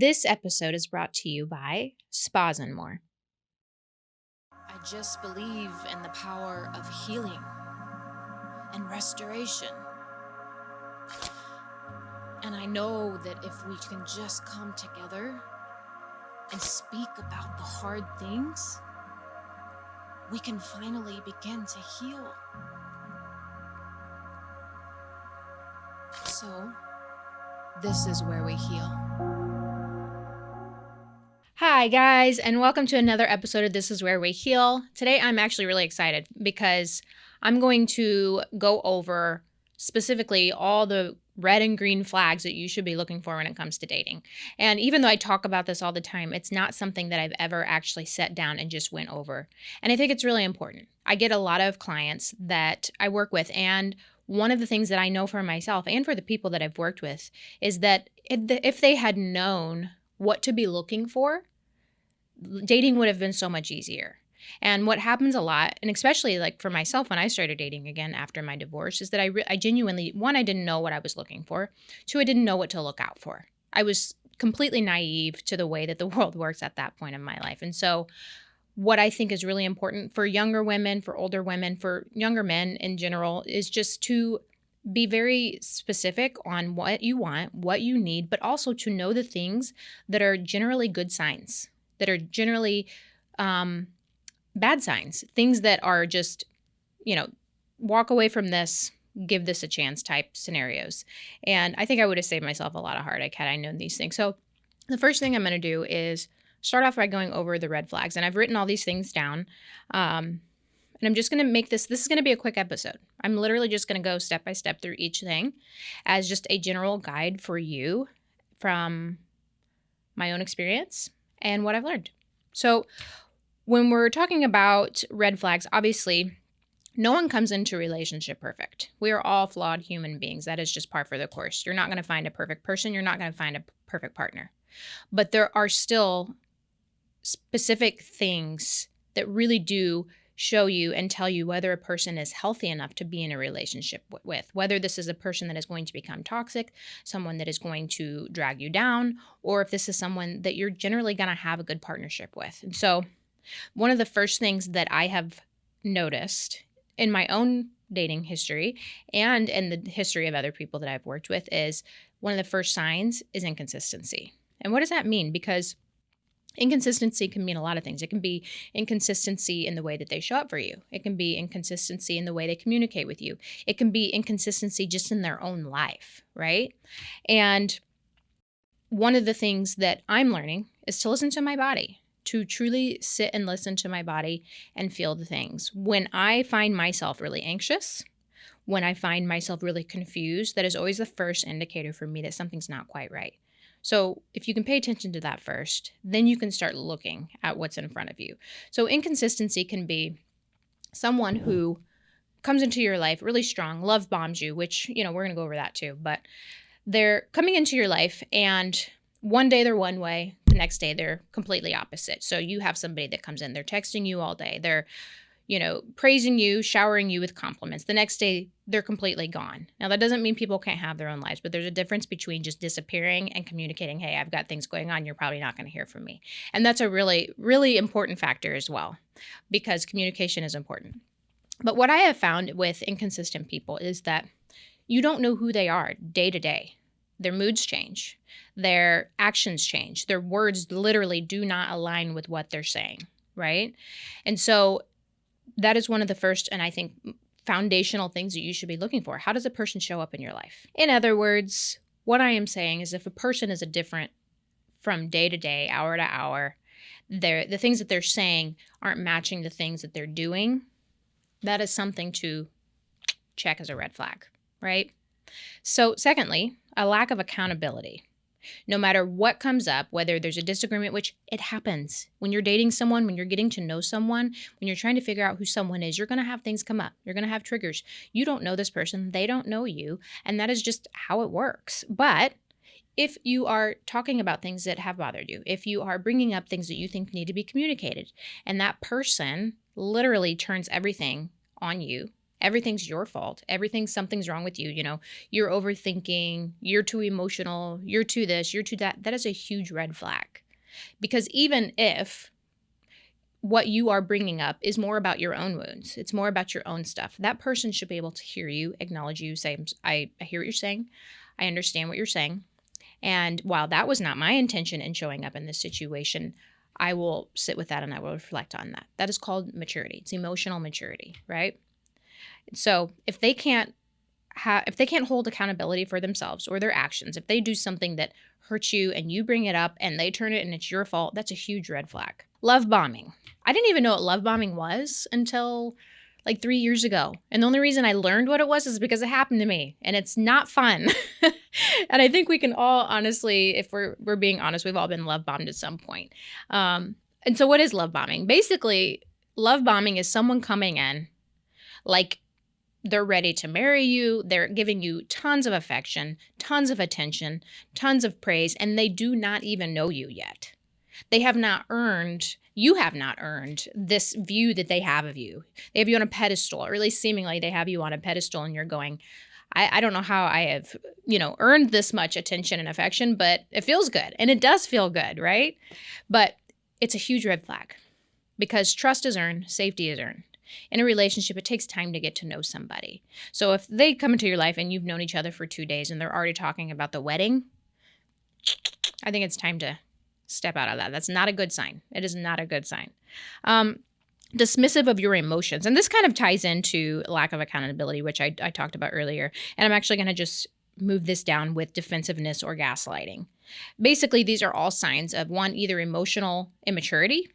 This episode is brought to you by Spas and More. I just believe in the power of healing and restoration. And I know that if we can just come together and speak about the hard things, we can finally begin to heal. So, this is where we heal. Hi, guys, and welcome to another episode of This Is Where We Heal. Today, I'm actually really excited because I'm going to go over specifically all the red and green flags that you should be looking for when it comes to dating. And even though I talk about this all the time, it's not something that I've ever actually sat down and just went over. And I think it's really important. I get a lot of clients that I work with, and one of the things that I know for myself and for the people that I've worked with is that if they had known what to be looking for, dating would have been so much easier. And what happens a lot, and especially like for myself when I started dating again after my divorce, is that I genuinely, one, I didn't know what I was looking for. Two, I didn't know what to look out for. I was completely naive to the way that the world works at that point in my life. And so what I think is really important for younger women, for older women, for younger men in general, is just to be very specific on what you want, what you need, but also to know the things that are generally good signs, that are generally bad signs, things that are just, walk away from this, give this a chance type scenarios. And I think I would have saved myself a lot of heartache had I known these things. So the first thing I'm going to do is start off by going over the red flags. And I've written all these things down. And I'm just going to make this is going to be a quick episode. I'm literally just going to go step by step through each thing as just a general guide for you from my own experience and what I've learned. So when we're talking about red flags, obviously, no one comes into a relationship perfect. We are all flawed human beings. That is just par for the course. You're not going to find a perfect person. You're not going to find a perfect partner. But there are still specific things that really do show you and tell you whether a person is healthy enough to be in a relationship with, whether this is a person that is going to become toxic, someone that is going to drag you down, or if this is someone that you're generally going to have a good partnership with. And so one of the first things that I have noticed in my own dating history and in the history of other people that I've worked with is one of the first signs is inconsistency. And what does that mean? Because inconsistency can mean a lot of things. It can be inconsistency in the way that they show up for you. It can be inconsistency in the way they communicate with you. It can be inconsistency just in their own life, right? And one of the things that I'm learning is to listen to my body, to truly sit and listen to my body and feel the things. When I find myself really anxious, when I find myself really confused, that is always the first indicator for me that something's not quite right. So if you can pay attention to that first, then you can start looking at what's in front of you. So inconsistency can be someone who comes into your life really strong, love bombs you, which, we're going to go over that too. But they're coming into your life and one day they're one way, the next day they're completely opposite. So you have somebody that comes in, they're texting you all day. They're praising you, showering you with compliments. The next day, they're completely gone. Now, that doesn't mean people can't have their own lives, but there's a difference between just disappearing and communicating, hey, I've got things going on. You're probably not going to hear from me. And that's a really, really important factor as well, because communication is important. But what I have found with inconsistent people is that you don't know who they are day to day. Their moods change. Their actions change. Their words literally do not align with what they're saying, right? And so that is one of the first and I think foundational things that you should be looking for. How does a person show up in your life? In other words, what I am saying is if a person is a different from day to day, hour to hour, the things that they're saying aren't matching the things that they're doing, that is something to check as a red flag, right? So secondly, a lack of accountability. No matter what comes up, whether there's a disagreement, which it happens when you're dating someone, when you're getting to know someone, when you're trying to figure out who someone is, you're going to have things come up. You're going to have triggers. You don't know this person. They don't know you. And that is just how it works. But if you are talking about things that have bothered you, if you are bringing up things that you think need to be communicated, and that person literally turns everything on you Everything's your fault. Something's wrong with you. You're overthinking, you're too emotional, you're too this, you're too that. That is a huge red flag. Because even if what you are bringing up is more about your own wounds, it's more about your own stuff, that person should be able to hear you, acknowledge you, say, I hear what you're saying. I understand what you're saying. And while that was not my intention in showing up in this situation, I will sit with that and I will reflect on that. That is called maturity. It's emotional maturity, right? So if they can't hold accountability for themselves or their actions, if they do something that hurts you and you bring it up and they turn it and it's your fault, that's a huge red flag. Love bombing. I didn't even know what love bombing was until like 3 years ago. And the only reason I learned what it was is because it happened to me, and it's not fun. And I think we can all honestly, if we're being honest, we've all been love bombed at some point. And so what is love bombing? Basically, love bombing is someone coming in like they're ready to marry you. They're giving you tons of affection, tons of attention, tons of praise, and they do not even know you yet. You have not earned this view that they have of you. They have you on a pedestal, or at least seemingly they have you on a pedestal, and you're going, I don't know how I have, earned this much attention and affection, but it feels good. And it does feel good, right? But it's a huge red flag because trust is earned, safety is earned. In a relationship, it takes time to get to know somebody. So if they come into your life and you've known each other for 2 days and they're already talking about the wedding, I think it's time to step out of that. That's not a good sign. It is not a good sign. Dismissive of your emotions. And this kind of ties into lack of accountability, which I talked about earlier. And I'm actually going to just move this down with defensiveness or gaslighting. Basically, these are all signs of one, either emotional immaturity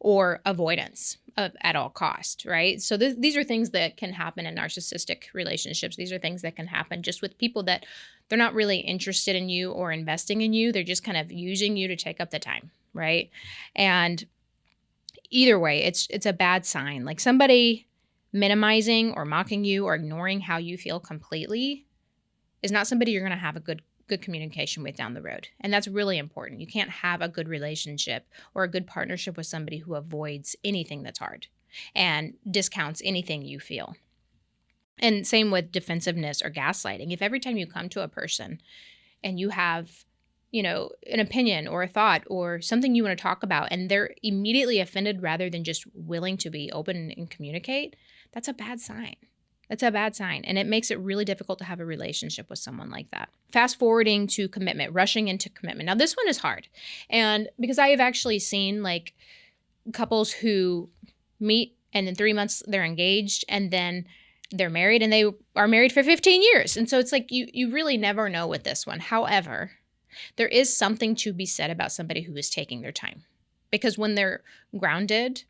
or avoidance at all cost, right? So these are things that can happen in narcissistic relationships. These are things that can happen just with people that they're not really interested in you or investing in you. They're just kind of using you to take up the time, right? And either way, it's a bad sign. Like somebody minimizing or mocking you or ignoring how you feel completely is not somebody you're going to have a good communication with down the road. And that's really important. You can't have a good relationship or a good partnership with somebody who avoids anything that's hard and discounts anything you feel. And same with defensiveness or gaslighting. If every time you come to a person and you have, an opinion or a thought or something you want to talk about and they're immediately offended rather than just willing to be open and communicate, that's a bad sign. That's a bad sign. And it makes it really difficult to have a relationship with someone like that. Fast forwarding to commitment, rushing into commitment. Now, this one is hard. And because I have actually seen like couples who meet and in 3 months they're engaged and then they're married and they are married for 15 years. And so it's like you really never know with this one. However, there is something to be said about somebody who is taking their time. Because when they're grounded,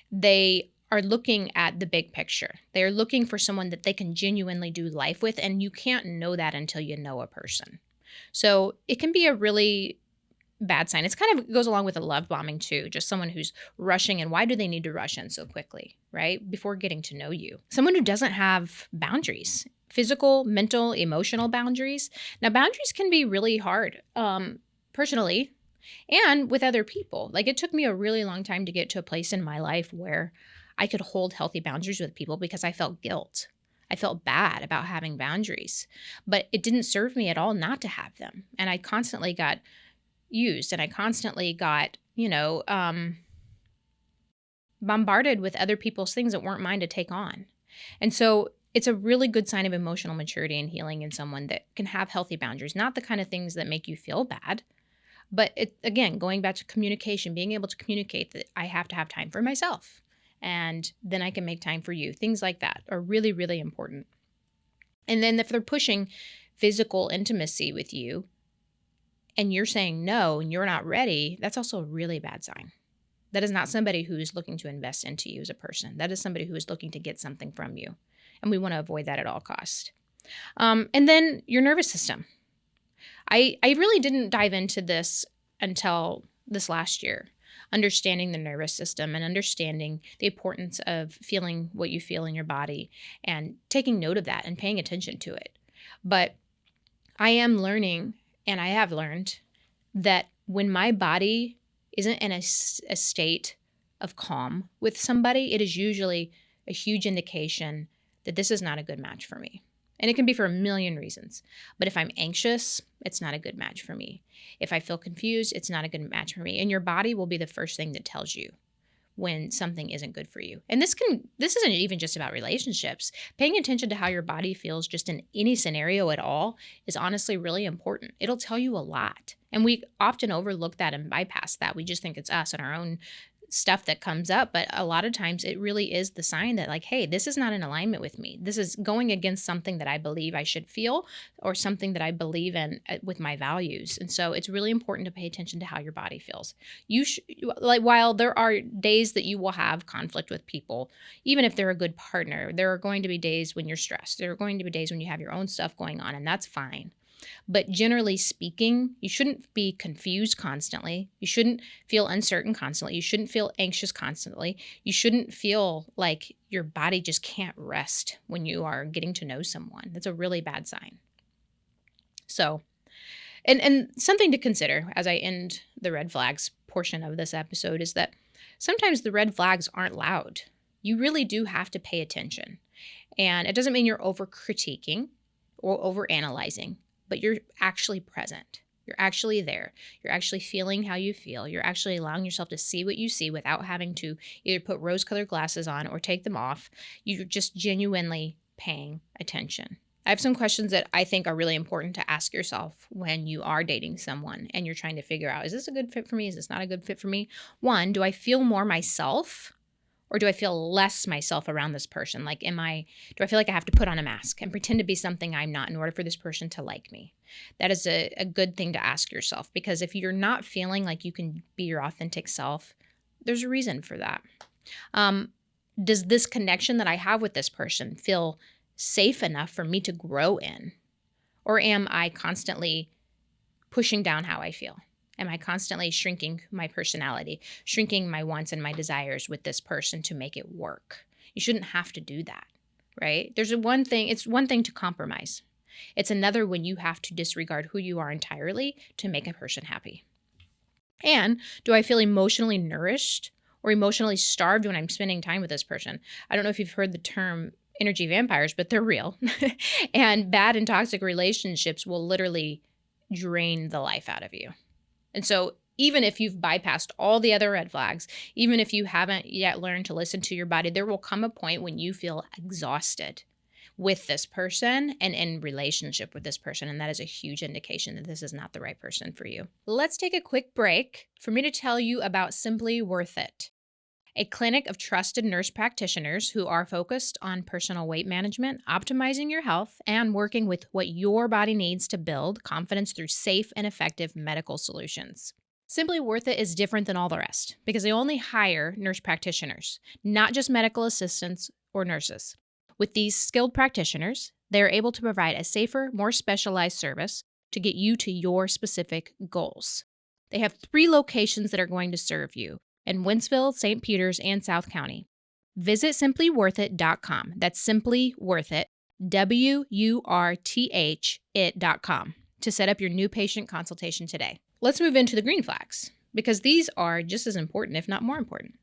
they are looking at the big picture. They're looking for someone that they can genuinely do life with, and you can't know that until you know a person. So it can be a really bad sign. It's kind of goes along with a love bombing too, just someone who's rushing. And why do they need to rush in so quickly, right? Before getting to know you. Someone who doesn't have boundaries, physical, mental, emotional boundaries. Now, boundaries can be really hard personally and with other people. Like it took me a really long time to get to a place in my life where I could hold healthy boundaries with people because I felt guilt. I felt bad about having boundaries, but it didn't serve me at all not to have them. And I constantly got used and I constantly got, bombarded with other people's things that weren't mine to take on. And so it's a really good sign of emotional maturity and healing in someone that can have healthy boundaries, not the kind of things that make you feel bad. But again, going back to communication, being able to communicate that I have to have time for myself. And then I can make time for you. Things like that are really, really important. And then if they're pushing physical intimacy with you and you're saying no and you're not ready, that's also a really bad sign. That is not somebody who is looking to invest into you as a person. That is somebody who is looking to get something from you. And we want to avoid that at all costs. And then your nervous system. I really didn't dive into this until this last year. Understanding the nervous system and understanding the importance of feeling what you feel in your body and taking note of that and paying attention to it. But I am learning, and I have learned, that when my body isn't in a state of calm with somebody, it is usually a huge indication that this is not a good match for me. And it can be for a million reasons. But if I'm anxious, it's not a good match for me. If I feel confused, it's not a good match for me. And your body will be the first thing that tells you when something isn't good for you. And this isn't even just about relationships. Paying attention to how your body feels just in any scenario at all is honestly really important. It'll tell you a lot. And we often overlook that and bypass that. We just think it's us and our own stuff that comes up, but a lot of times it really is the sign that like, hey, this is not in alignment with me. This is going against something that I believe I should feel or something that I believe in with my values. And so it's really important to pay attention to how your body feels. While there are days that you will have conflict with people, even if they're a good partner, there are going to be days when you're stressed. There are going to be days when you have your own stuff going on, and that's fine. But generally speaking, you shouldn't be confused constantly. You shouldn't feel uncertain constantly. You shouldn't feel anxious constantly. You shouldn't feel like your body just can't rest when you are getting to know someone. That's a really bad sign. So, and something to consider as I end the red flags portion of this episode is that sometimes the red flags aren't loud. You really do have to pay attention. And it doesn't mean you're over critiquing or over analyzing, but you're actually present. You're actually there. You're actually feeling how you feel. You're actually allowing yourself to see what you see without having to either put rose-colored glasses on or take them off. You're just genuinely paying attention. I have some questions that I think are really important to ask yourself when you are dating someone and you're trying to figure out, is this a good fit for me? Is this not a good fit for me? One, do I feel more myself? Or do I feel less myself around this person? Like, do I feel like I have to put on a mask and pretend to be something I'm not in order for this person to like me? That is a good thing to ask yourself, because if you're not feeling like you can be your authentic self, there's a reason for that. Does this connection that I have with this person feel safe enough for me to grow in? Or am I constantly pushing down how I feel? Am I constantly shrinking my personality, shrinking my wants and my desires with this person to make it work? You shouldn't have to do that, right? It's one thing to compromise. It's another when you have to disregard who you are entirely to make a person happy. And do I feel emotionally nourished or emotionally starved when I'm spending time with this person? I don't know if you've heard the term energy vampires, but they're real. And bad and toxic relationships will literally drain the life out of you. And so even if you've bypassed all the other red flags, even if you haven't yet learned to listen to your body, there will come a point when you feel exhausted with this person and in relationship with this person. And that is a huge indication that this is not the right person for you. Let's take a quick break for me to tell you about Simply Wurth It, a clinic of trusted nurse practitioners who are focused on personal weight management, optimizing your health, and working with what your body needs to build confidence through safe and effective medical solutions. Simply Wurth It is different than all the rest because they only hire nurse practitioners, not just medical assistants or nurses. With these skilled practitioners, they are able to provide a safer, more specialized service to get you to your specific goals. They have 3 locations that are going to serve you in Wentzville, St. Peters, and South County. Visit simplyworthit.com. That's Simply Wurth It, WURTH it.com, to set up your new patient consultation today. Let's move into the green flags, because these are just as important, if not more important.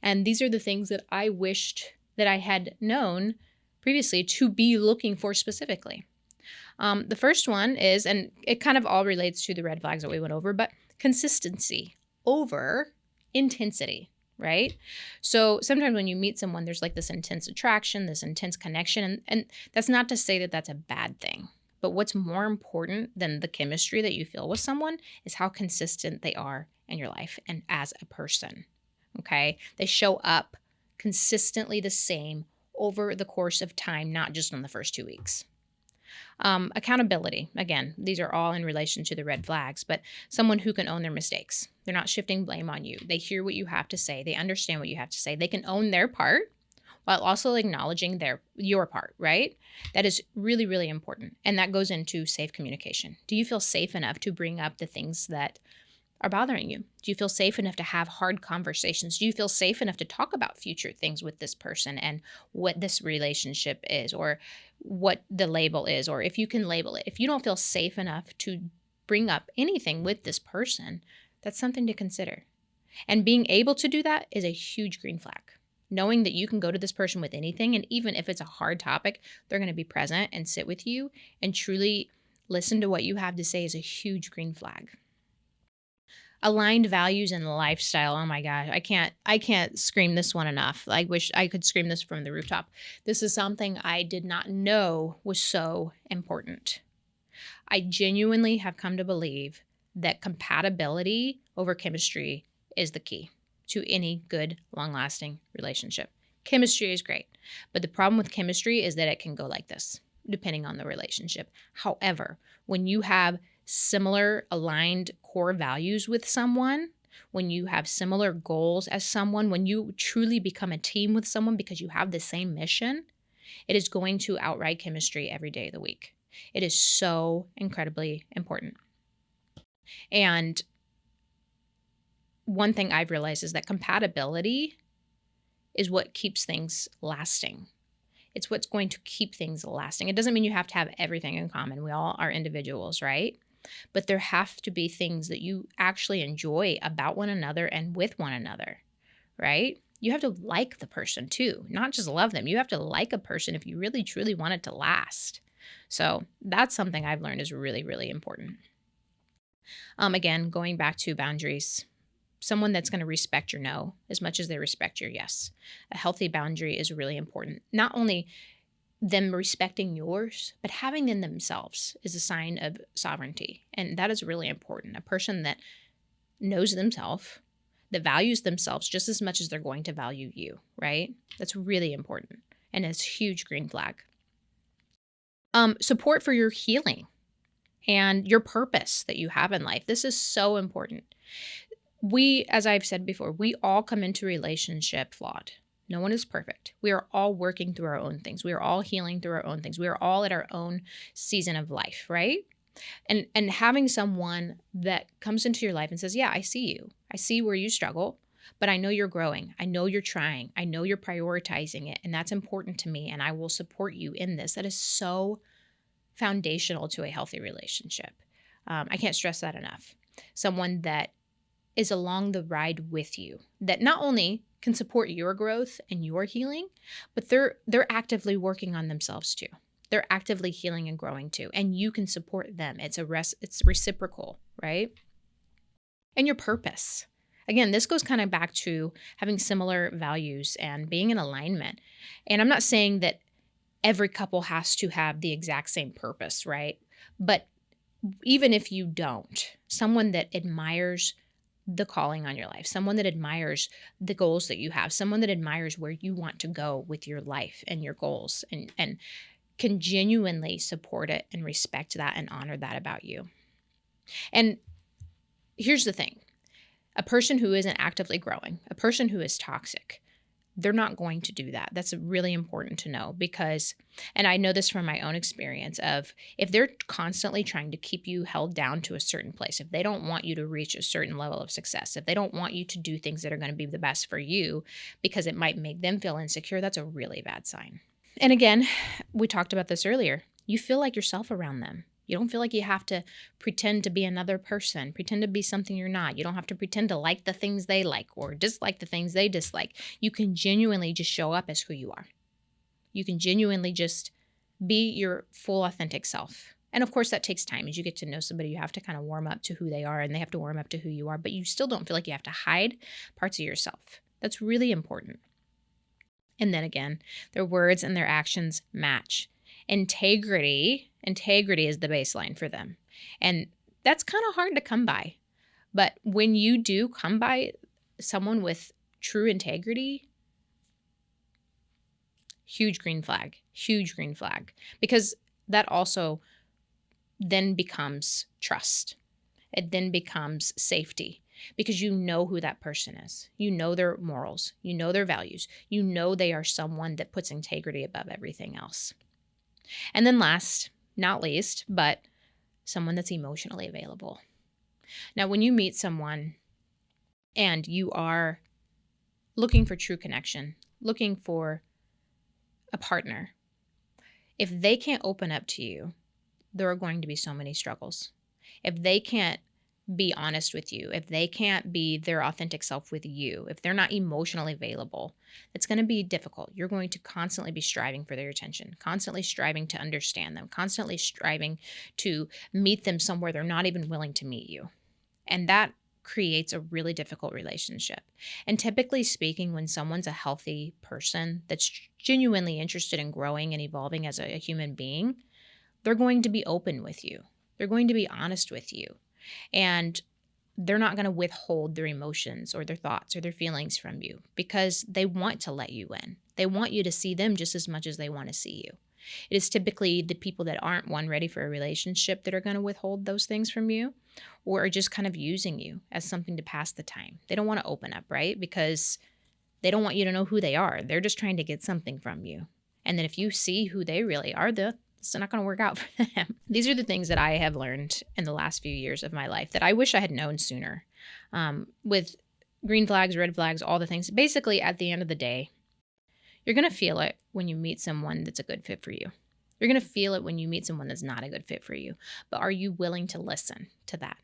And these are the things that I wished that I had known previously to be looking for specifically. The first one is, and it kind of all relates to the red flags that we went over, but consistency over intensity, right? So sometimes when you meet someone, there's like this intense attraction, this intense connection, and that's not to say that that's a bad thing. But what's more important than the chemistry that you feel with someone is how consistent they are in your life and as a person, okay? They show up consistently the same over the course of time, not just in the first 2 weeks. Accountability. Again, these are all in relation to the red flags, but someone who can own their mistakes. They're not shifting blame on you. They hear what you have to say. They understand what you have to say. They can own their part while also acknowledging your part, right? That is really, really important. And that goes into safe communication. Do you feel safe enough to bring up the things that are bothering you? Do you feel safe enough to have hard conversations? Do you feel safe enough to talk about future things with this person and what this relationship is, or what the label is, or if you can label it? If you don't feel safe enough to bring up anything with this person, that's something to consider. And being able to do that is a huge green flag. knowing that you can go to this person with anything, and even if it's a hard topic, they're going to be present and sit with you and truly listen to what you have to say is a huge green flag. Aligned values and lifestyle. Oh my gosh, I can't scream this one enough. I wish I could scream this from the rooftop. This is something I did not know was so important. I genuinely have come to believe that compatibility over chemistry is the key to any good, long-lasting relationship. Chemistry is great, but the problem with chemistry is that it can go like this, depending on the relationship. However, when you have similar aligned core values with someone, when you have similar goals as someone, when you truly become a team with someone because you have the same mission, it is going to outride chemistry every day of the week. It is so incredibly important. And one thing I've realized is that compatibility is what keeps things lasting. It's what's going to keep things lasting. It doesn't mean you have to have everything in common. We all are individuals, right? But there have to be things that you actually enjoy about one another and with one another, right? You have to like the person too, not just love them. You have to like a person if you really, truly want it to last. So that's something I've learned is really, really important. Again, going back to boundaries, someone that's going to respect your no as much as they respect your yes. A healthy boundary is really important. Not only them respecting yours, but having in themselves is a sign of sovereignty. And that is really important. A person that knows themselves, that values themselves just as much as they're going to value you, right? That's really important. And it's a huge green flag. Support for your healing and your purpose that you have in life. This is so important. We, as I've said before, we all come into relationship flawed. No one is perfect. We are all working through our own things. We are all healing through our own things. We are all at our own season of life, right? And having someone that comes into your life and says, yeah, I see you. I see where you struggle, but I know you're growing. I know you're trying. I know you're prioritizing it. And that's important to me. And I will support you in this. That is so foundational to a healthy relationship. I can't stress that enough. Someone that is along the ride with you, that not only can support your growth and your healing, but they're actively working on themselves too. They're actively healing and growing too, and you can support them. It's reciprocal, right? And your purpose. Again, this goes kind of back to having similar values and being in alignment. And I'm not saying that every couple has to have the exact same purpose, right? But even if you don't, someone that admires the calling on your life, someone that admires the goals that you have, someone that admires where you want to go with your life and your goals and can genuinely support it and respect that and honor that about you. And here's the thing. A person who isn't actively growing, a person who is toxic, they're not going to do that. That's really important to know because, and I know this from my own experience of if they're constantly trying to keep you held down to a certain place, if they don't want you to reach a certain level of success, if they don't want you to do things that are going to be the best for you because it might make them feel insecure, that's a really bad sign. And again, we talked about this earlier. You feel like yourself around them. You don't feel like you have to pretend to be another person, pretend to be something you're not. You don't have to pretend to like the things they like or dislike the things they dislike. You can genuinely just show up as who you are. You can genuinely just be your full authentic self. And of course, that takes time. As you get to know somebody, you have to kind of warm up to who they are and they have to warm up to who you are, but you still don't feel like you have to hide parts of yourself. That's really important. And then again, their words and their actions match. Integrity is the baseline for them. And that's kind of hard to come by. But when you do come by someone with true integrity, huge green flag. Because that also then becomes trust. It then becomes safety because you know who that person is. You know their morals. You know their values. You know they are someone that puts integrity above everything else. And then last, not least, but someone that's emotionally available. Now, when you meet someone and you are looking for true connection, looking for a partner, if they can't open up to you, there are going to be so many struggles. If they can't be honest with you, if they can't be their authentic self with you, if they're not emotionally available, it's going to be difficult. You're going to constantly be striving for their attention, constantly striving to understand them, constantly striving to meet them somewhere they're not even willing to meet you. And that creates a really difficult relationship. And typically speaking, when someone's a healthy person that's genuinely interested in growing and evolving as a human being, they're going to be open with you. They're going to be honest with you. And they're not going to withhold their emotions or their thoughts or their feelings from you because they want to let you in. They want you to see them just as much as they want to see you. It is typically the people that aren't ready for a relationship that are going to withhold those things from you or are just kind of using you as something to pass the time. They don't want to open up, right? Because they don't want you to know who they are. They're just trying to get something from you. And then if you see who they really are, it's not going to work out for them. These are the things that I have learned in the last few years of my life that I wish I had known sooner. With green flags, red flags, all the things. Basically, at the end of the day, you're going to feel it when you meet someone that's a good fit for you. You're going to feel it when you meet someone that's not a good fit for you. But are you willing to listen to that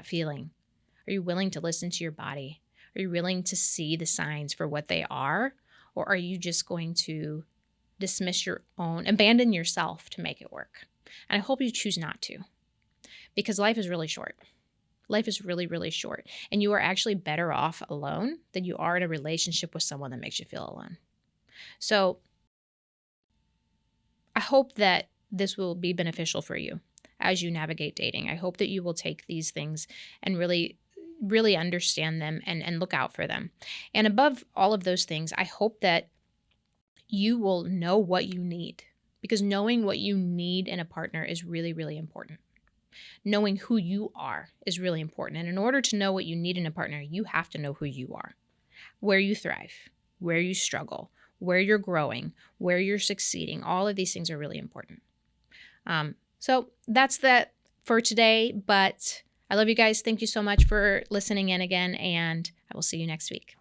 feeling? Are you willing to listen to your body? Are you willing to see the signs for what they are? Or are you just going to dismiss abandon yourself to make it work? And I hope you choose not to, because life is really short. Life is really, really short. And you are actually better off alone than you are in a relationship with someone that makes you feel alone. So I hope that this will be beneficial for you as you navigate dating. I hope that you will take these things and really, really understand them and look out for them. And above all of those things, I hope that you will know what you need, because knowing what you need in a partner is really, really important. Knowing who you are is really important. And in order to know what you need in a partner, you have to know who you are, where you thrive, where you struggle, where you're growing, where you're succeeding. All of these things are really important. So that's that for today. But I love you guys. Thank you so much for listening in again, and I will see you next week.